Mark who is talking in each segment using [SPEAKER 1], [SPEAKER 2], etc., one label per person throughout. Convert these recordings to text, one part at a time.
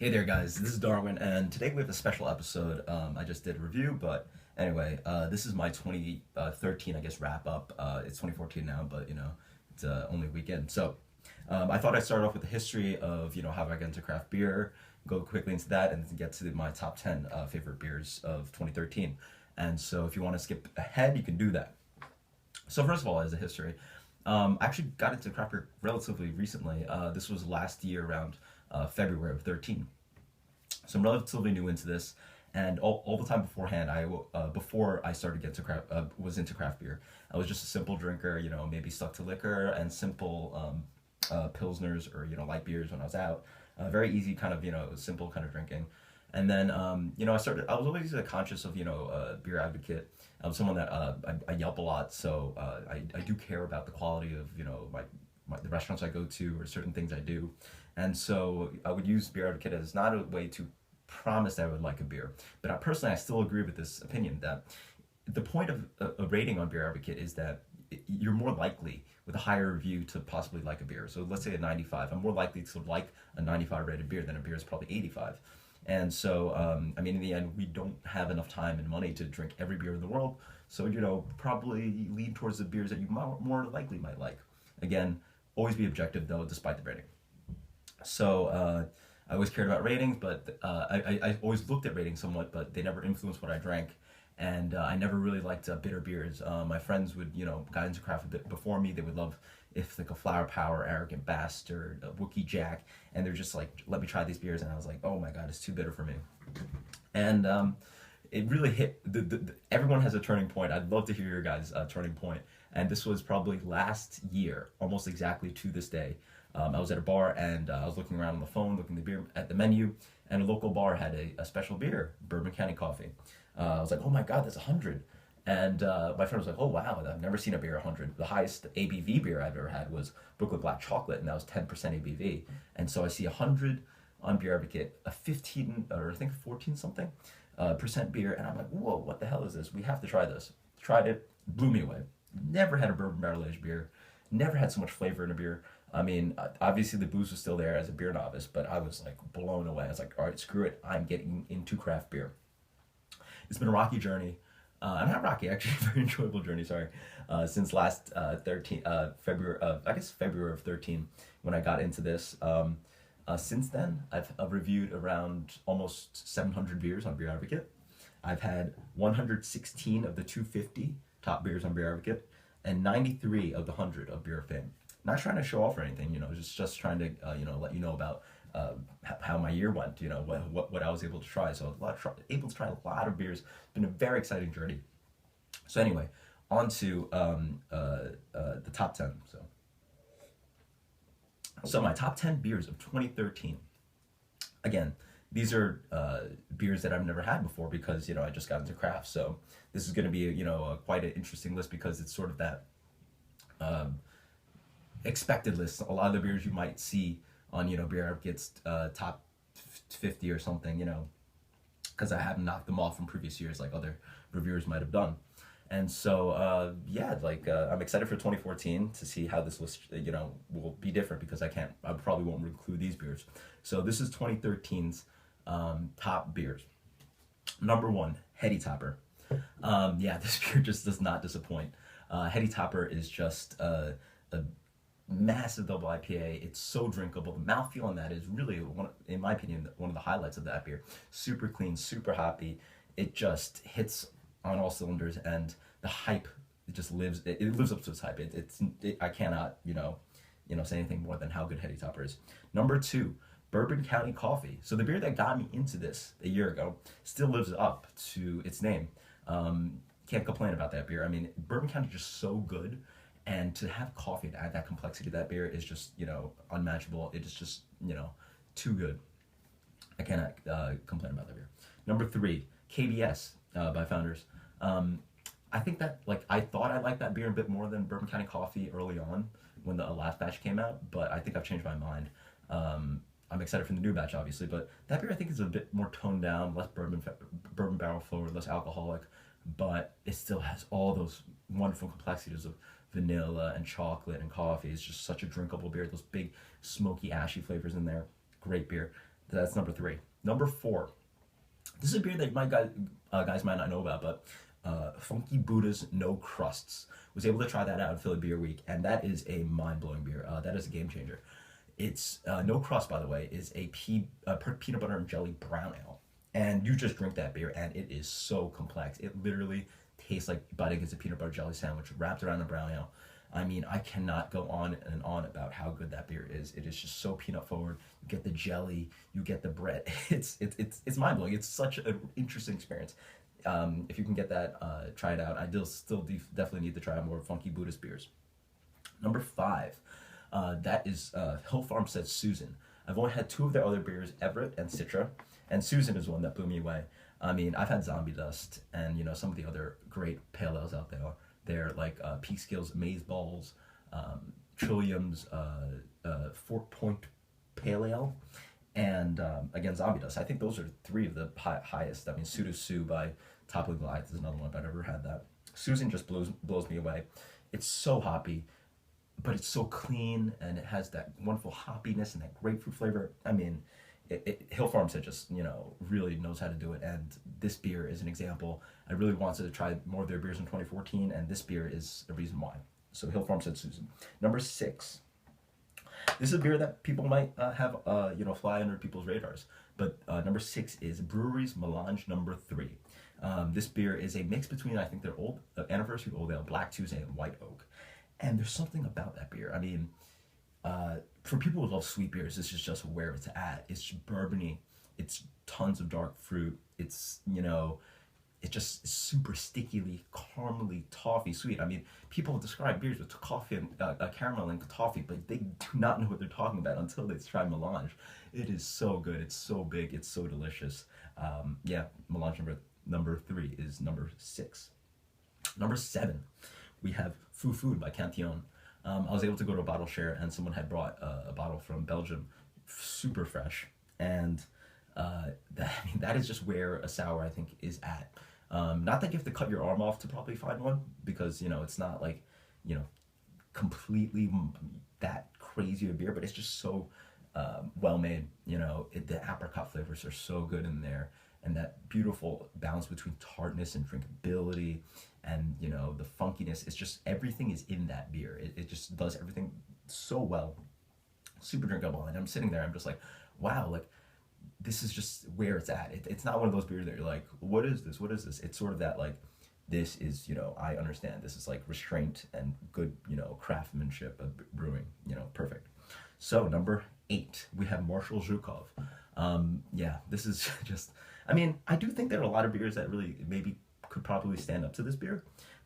[SPEAKER 1] Hey there, guys. This is Darwin, and today we have a special episode. I just did a review, but anyway, this is my 2013, I guess, wrap up. It's 2014 now, but it's only a weekend. So I thought I'd start off with the history of how I got into craft beer, go quickly into that, and then get to my top 10 favorite beers of 2013. And so if you want to skip ahead, you can do that. So first of all, as a history, I actually got into craft beer relatively recently. This was last year around February of 13. So I'm relatively new into this, and all the time beforehand, before I started getting to was into craft beer. I was just a simple drinker, maybe stuck to liquor and simple pilsners or light beers when I was out. Very easy kind of simple kind of drinking. And then I was always conscious of beer advocate. I'm someone that I Yelp a lot, so I do care about the quality of the restaurants I go to or certain things I do. And so I would use Beer Advocate as not a way to promise that I would like a beer, but I still agree with this opinion that the point of a rating on Beer Advocate is that you're more likely with a higher review to possibly like a beer. So let's say a 95. I'm more likely to like a 95 rated beer than a beer is probably 85. And so, in the end, we don't have enough time and money to drink every beer in the world. So, probably lean towards the beers that you more likely might like. Again, always be objective though, despite the rating. So I always cared about ratings, but I always looked at ratings somewhat, but they never influenced what I drank. And I never really liked bitter beers. My friends would, got into craft a bit before me. They would love if like a Flower Power, Arrogant Bastard, a Wookie Jack, and they're just like, let me try these beers. And I was like, oh my God, it's too bitter for me. And it really hit, everyone has a turning point. I'd love to hear your guys' turning point. And this was probably last year, almost exactly to this day. I was at a bar and I was looking around on the phone, looking at the menu, and a local bar had a special beer, Bourbon County Coffee. I was like, oh my God, that's 100. And my friend was like, oh wow, I've never seen a beer 100. The highest ABV beer I've ever had was Brooklyn Black Chocolate, and that was 10% ABV. And so I see 100 on Beer Advocate, a 15, or I think 14 something percent beer, and I'm like, whoa, what the hell is this? We have to try this. Tried it, blew me away. Never had a bourbon barrel aged beer. Never had so much flavor in a beer. Obviously the booze was still there as a beer novice, but I was like blown away. I was like, all right, screw it. I'm getting into craft beer. It's been a rocky journey. Not rocky, actually, a very enjoyable journey, sorry. Since last February, February of 13, when I got into this. Since then, I've reviewed around almost 700 beers on Beer Advocate. I've had 116 of the 250 top beers on Beer Advocate, and 93 of the 100 of Beer Fame. Not trying to show off or anything, just trying to let you know about how my year went, what I was able to try. So able to try a lot of beers. It's been a very exciting journey. So anyway, on to the top 10. So my top 10 beers of 2013. Again, these are beers that I've never had before because I just got into craft. So this is going to be quite an interesting list because it's sort of that expected list. A lot of the beers you might see on Beer Advocate's top 50 or something, because I haven't knocked them off from previous years like other reviewers might have done. And so I'm excited for 2014 to see how this list will be different because I probably won't include these beers. So this is 2013's top beers. Number 1, Heady Topper. This beer just does not disappoint. Heady Topper is just a massive double IPA. It's so drinkable. The mouthfeel on that is really, in my opinion, one of the highlights of that beer. Super clean, super hoppy. It just hits on all cylinders, and the hype, it just lives. It lives up to its hype. I cannot say anything more than how good Heady Topper is. Number 2, Bourbon County Coffee. So the beer that got me into this a year ago still lives up to its name. Can't complain about that beer. Bourbon County is just so good. And to have coffee to add that complexity to that beer is just, unmatchable. It is just, too good. I cannot complain about that beer. Number 3, KBS by Founders. I think that, I thought I liked that beer a bit more than Bourbon County Coffee early on when the last batch came out, but I think I've changed my mind. I'm excited for the new batch, obviously, but that beer I think is a bit more toned down, less bourbon barrel forward, less alcoholic, but it still has all those wonderful complexities of vanilla and chocolate and coffee. It's just such a drinkable beer. Those big, smoky, ashy flavors in there. Great beer. That's number 3. Number 4. This is a beer that guys might not know about, but Funky Buddha's No Crusts. Was able to try that out in Philly Beer Week, and that is a mind-blowing beer. That is a game changer. It's No Crust, by the way, is a peanut butter and jelly brown ale, and you just drink that beer, and it is so complex. It literally tastes like biting into a peanut butter jelly sandwich wrapped around a brown ale. I mean, I cannot go on and on about how good that beer is. It is just so peanut forward. You get the jelly, you get the bread. It's mind blowing. It's such an interesting experience. If you can get that, try it out. I definitely need to try more Funky Buddhist beers. Number 5, that is Hill Farmstead Susan. I've only had 2 of their other beers, Everett and Citra, and Susan is one that blew me away. I mean, I've had Zombie Dust and some of the other great pale ales out there. They're like Peak Skills Maze Balls, Trillium's Fort Point Pale Ale, and again Zombie Dust. I think those are 3 of the highest. I mean, Suda Sue by Top of the Goliath is another one if I've ever had that. Susan just blows me away. It's so hoppy, but it's so clean, and it has that wonderful hoppiness and that grapefruit flavor. I mean, Hill Farmstead just really knows how to do it, and this beer is an example. I really wanted to try more of their beers in 2014, and this beer is a reason why. So Hill Farmstead Susan. Number 6. This is a beer that people might have fly under people's radars, but number 6 is Bruery's Melange No. 3. This beer is a mix between, I think, their old anniversary old ale, Black Tuesday, and White Oak, and there's something about that beer. I mean, for people who love sweet beers, this is just where it's at. It's bourbony. It's tons of dark fruit. It's it's just super stickily, caramely, toffee sweet. I mean, people describe beers with coffee and caramel and toffee, but they do not know what they're talking about until they try Melange. It is so good. It's so big. It's so delicious. Yeah, Melange number 3 is number 6. Number 7, we have Fou Foune by Cantillon. I was able to go to a bottle share, and someone had brought a bottle from Belgium, super fresh, and that is just where a sour, I think, is at. Not that you have to cut your arm off to probably find one, because it's not like completely that crazy of a beer, but it's just so well made. The apricot flavors are so good in there, and that beautiful balance between tartness and drinkability, and the funkiness. It's just everything is in that beer. It just does everything so well, super drinkable. And I'm sitting there, I'm just like, wow, like this is just where it's at. It's not one of those beers that you're like, what is this? What is this? It's sort of that like, this is, I understand. This is like restraint and good, craftsmanship of brewing, perfect. So number 8, we have Marshall Zhukov. Yeah, this is just, I mean, I do think there are a lot of beers that really maybe could probably stand up to this beer,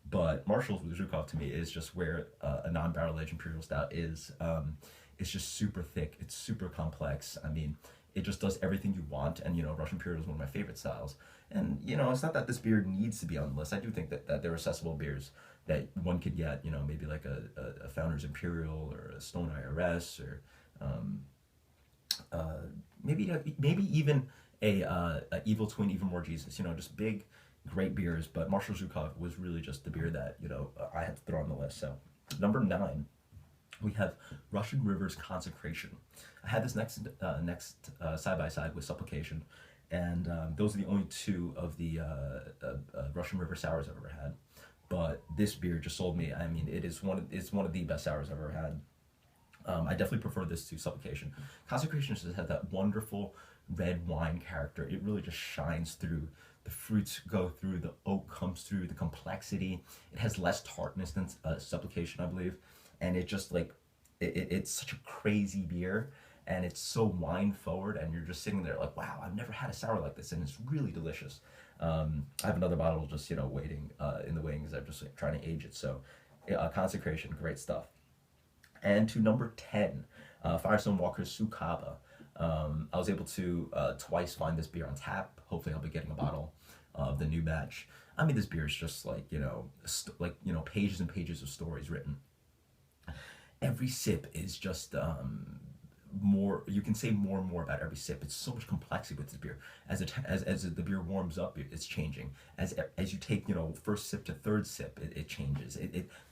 [SPEAKER 1] but Marshall's Zhukov to me is just where a non-barrel aged imperial stout is. It's just super thick. It's super complex. I mean, it just does everything you want, and Russian Imperial is one of my favorite styles. And it's not that this beer needs to be on the list. I do think that there are accessible beers that one could get, maybe like a Founders Imperial or a Stone IRS, or maybe even a Evil Twin, Even More Jesus. Just big, great beers. But Marshall Zhukov was really just the beer that I had to throw on the list. So number 9, we have Russian River's Consecration. I had this next side by side with Supplication, and those are the only 2 of the Russian River sours I've ever had. But this beer just sold me. I mean, it's one of the best sours I've ever had. I definitely prefer this to Supplication. Consecration just has that wonderful red wine character. It really just shines through. The fruits go through, the oak comes through, the complexity. It has less tartness than Supplication, I believe. And it just like, it's such a crazy beer, and it's so wine forward, and you're just sitting there like, wow, I've never had a sour like this, and it's really delicious. I have another bottle just waiting in the wings. I'm just trying to age it. So Consecration, great stuff. And to number 10, Firestone Walker's Sucaba. I was able to twice find this beer on tap. Hopefully I'll be getting a bottle of the new batch. I mean, this beer is just like pages and pages of stories written. Every sip is just more. You can say more and more about every sip. It's so much complexity with this beer. As the beer warms up, it's changing. As you take first sip to third sip, it changes.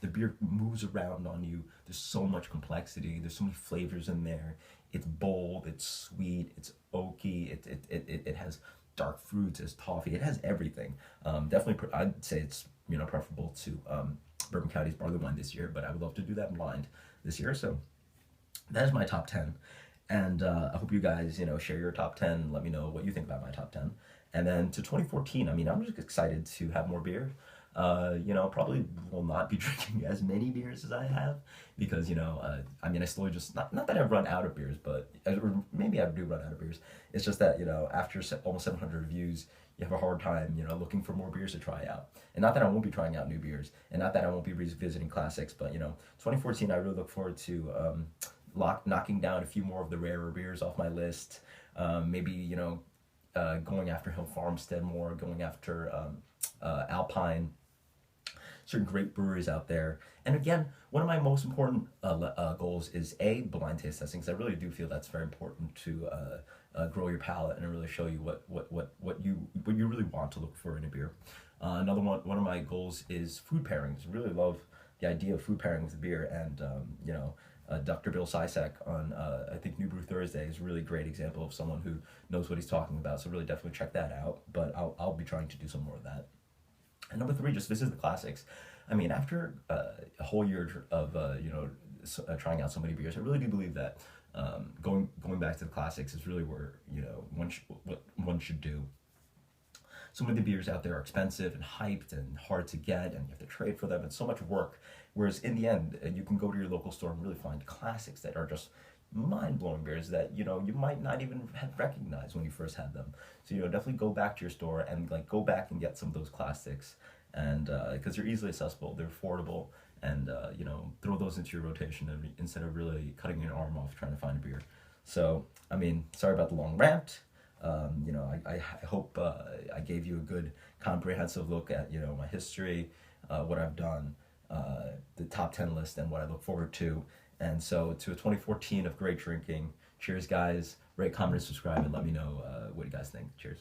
[SPEAKER 1] The beer moves around on you. There's so much complexity. There's so many flavors in there. It's bold. It's sweet. It's oak. smoky. It has dark fruits, it's toffee, it has everything. Definitely, I'd say it's, you know, preferable to Bourbon County's barley wine this year, but I would love to do that blind this year. So that is my top 10. And I hope you guys, you know, share your top 10 and let me know what you think about my top 10. And then to 2014, I mean, I'm just excited to have more beer. You know, probably will not be drinking as many beers as I have because, you know, I mean, I slowly just, not that I've run out of beers, but or maybe I do run out of beers. It's just that, you know, after almost 700 reviews, you have a hard time, you know, looking for more beers to try out. And not that I won't be trying out new beers, and not that I won't be revisiting classics, but, you know, 2014, I really look forward to knocking down a few more of the rarer beers off my list. Maybe, you know, going after Hill Farmstead more, going after Alpine, certain great breweries out there. And again, one of my most important goals is blind taste testing, because I really do feel that's very important to grow your palate and really show you what you really want to look for in a beer. Another one of my goals is food pairings. Really love the idea of food pairing with beer, and you know, Dr. Bill Sisek on I think New Brew Thursday is a really great example of someone who knows what he's talking about. So really definitely check that out. But I'll be trying to do some more of that. And number 3, just visit the classics. I mean, after a whole year of you know, trying out so many beers, I really do believe that going back to the classics is really where, you know, what one should do. Some of the beers out there are expensive and hyped and hard to get, and you have to trade for them. It's so much work. Whereas in the end, you can go to your local store and really find classics that are just mind-blowing beers that, you know, you might not even have recognized when you first had them. So, you know, definitely go back to your store and like go back and get some of those classics, and because they're easily accessible, they're affordable, and you know, throw those into your rotation instead of really cutting your arm off trying to find a beer. So, I mean, sorry about the long rant. You know, I hope I gave you a good comprehensive look at, you know, my history, what I've done, the top 10 list, and what I look forward to. And so to a 2014 of great drinking. Cheers, guys. Rate, comment, and subscribe, and let me know what you guys think. Cheers.